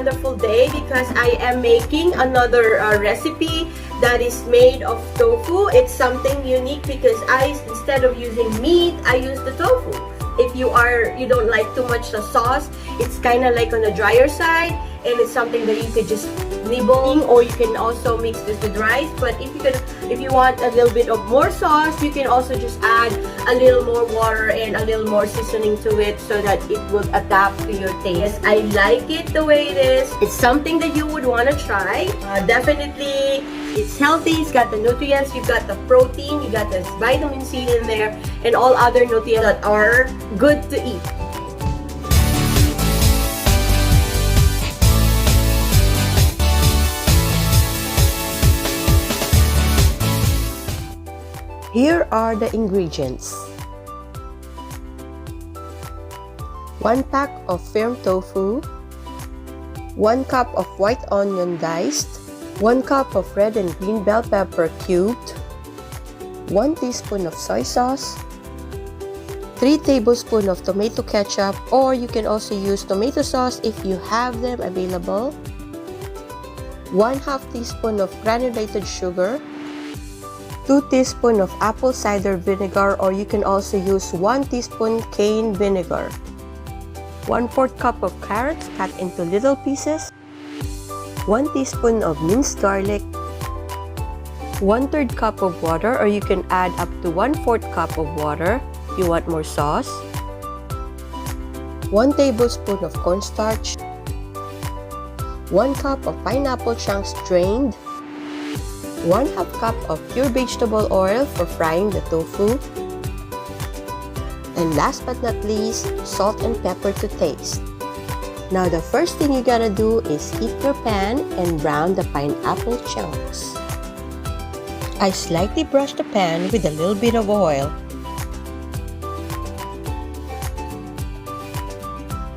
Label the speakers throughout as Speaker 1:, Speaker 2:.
Speaker 1: wonderful day because I am making another recipe that is made of tofu. It's something unique because instead of using meat, I use the tofu. If you don't like too much the sauce, it's kind of like on the drier side, and it's something that you could just nibble, or you can also mix this with rice. But if you want a little bit of more sauce, you can also just add a little more water and a little more seasoning to it so that it will adapt to your taste. I like it the way it is. It's something that you would want to try. Definitely, it's healthy. It's got the nutrients. You've got the protein. You got the vitamin C in there, and all other nutrients that are good to eat. Here are the ingredients. 1 pack of firm tofu, 1 cup of white onion diced, 1 cup of red and green bell pepper cubed, 1 teaspoon of soy sauce, 3 tablespoons of tomato ketchup, or you can also use tomato sauce if you have them available, 1/2 teaspoon of granulated sugar, 2 teaspoons of apple cider vinegar, or you can also use 1 teaspoon cane vinegar, 1/4 cup of carrots cut into little pieces, 1 teaspoon of minced garlic, 1/3 cup of water, or you can add up to 1/4 cup of water if you want more sauce, 1 tablespoon of cornstarch, 1 cup of pineapple chunks drained, 1/2 cup of pure vegetable oil for frying the tofu, and last but not least, salt and pepper to taste. Now the first thing you gotta do is heat your pan and brown the pineapple chunks. I slightly brush the pan with a little bit of oil.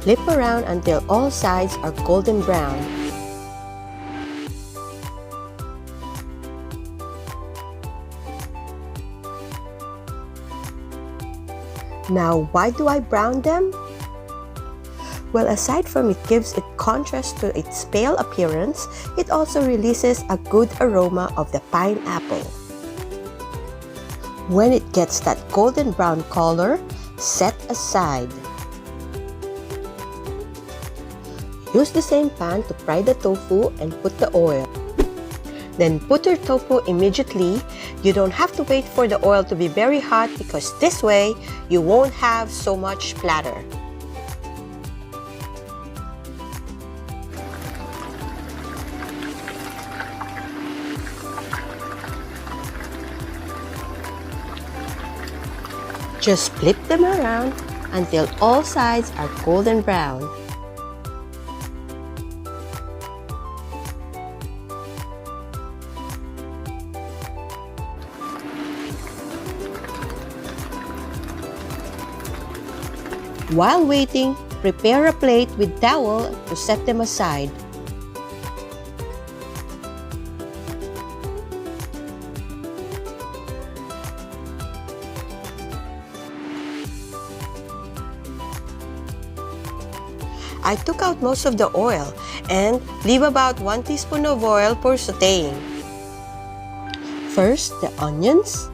Speaker 1: Flip around until all sides are golden brown. Now, why do I brown them? Well, aside from it gives it contrast to its pale appearance, it also releases a good aroma of the pineapple. When it gets that golden brown color, set aside. Use the same pan to fry the tofu and put the oil. Then put your tofu immediately. You don't have to wait for the oil to be very hot because this way, you won't have so much splatter. Just flip them around until all sides are golden brown. While waiting, prepare a plate with towel to set them aside. I took out most of the oil and leave about 1 teaspoon of oil for sauteing. First, the onions.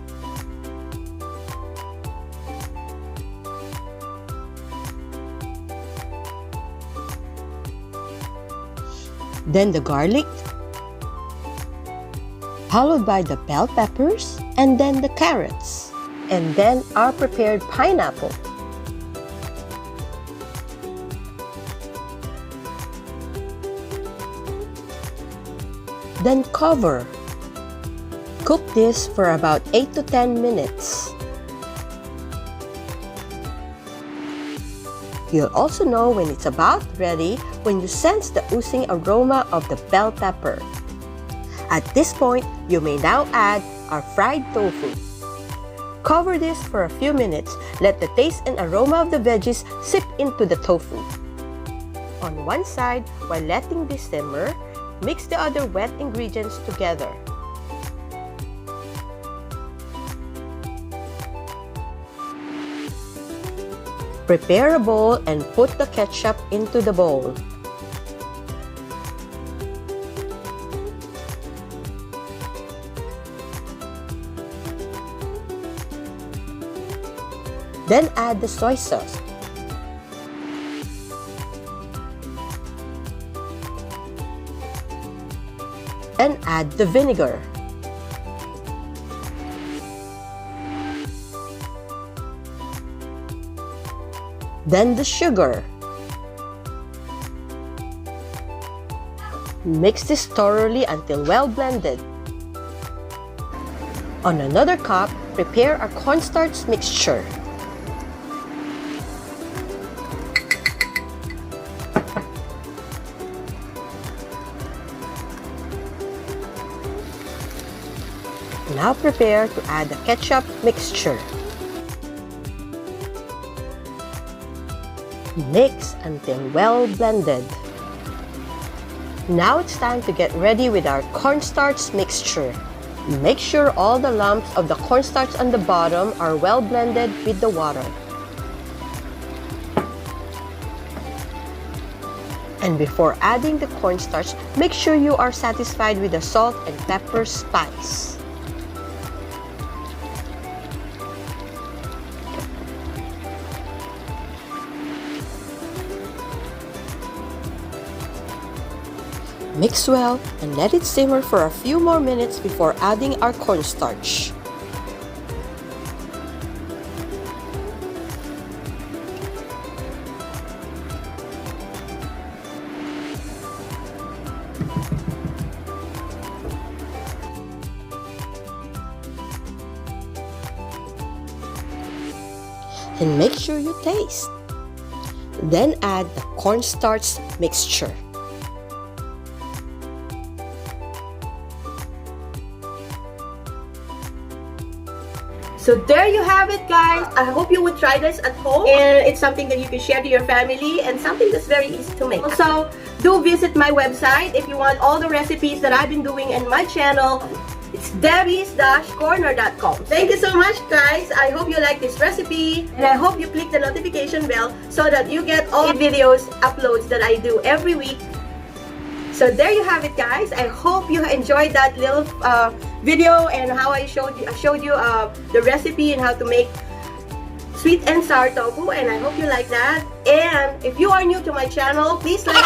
Speaker 1: Then the garlic, followed by the bell peppers, and then the carrots, and then our prepared pineapple. Then cover. Cook this for about 8 to 10 minutes. You'll also know when it's about ready when you sense the oozing aroma of the bell pepper. At this point, you may now add our fried tofu. Cover this for a few minutes. Let the taste and aroma of the veggies seep into the tofu. On one side, while letting this simmer, mix the other wet ingredients together. Prepare a bowl and put the ketchup into the bowl. Then add the soy sauce. And add the vinegar. Then the sugar. Mix this thoroughly until well blended. On another cup, prepare our cornstarch mixture. Now prepare to add the ketchup mixture. Mix until well blended. Now it's time to get ready with our cornstarch mixture. Make sure all the lumps of the cornstarch on the bottom are well blended with the water. And before adding the cornstarch, make sure you are satisfied with the salt and pepper spice. Mix well and let it simmer for a few more minutes before adding our cornstarch. And make sure you taste. Then add the cornstarch mixture.
Speaker 2: So there you have it, guys. I hope you would try this at home, and it's something that you can share to your family and something that's very easy to make. Also, do visit my website if you want all the recipes that I've been doing in my channel. It's debbie's-corner.com. Thank you so much, guys. I hope you like this recipe, and I hope you click the notification bell so that you get all the videos uploads that I do every week. So there you have it, guys. I hope you enjoyed that little video and how I showed you the recipe and how to make sweet and sour tofu, and I hope you like that. And if you are new to my channel, please like.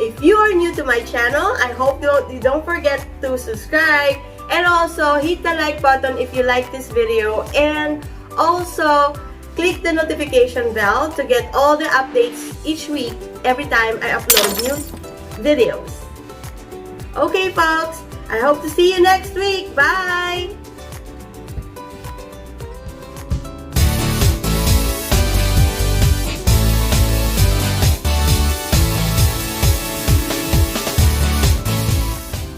Speaker 2: If you are new to my channel, I hope you don't forget to subscribe and also hit the like button if you like this video, and also click the notification bell to get all the updates each week every time I upload new videos. Okay, folks, I hope to see you next week. Bye!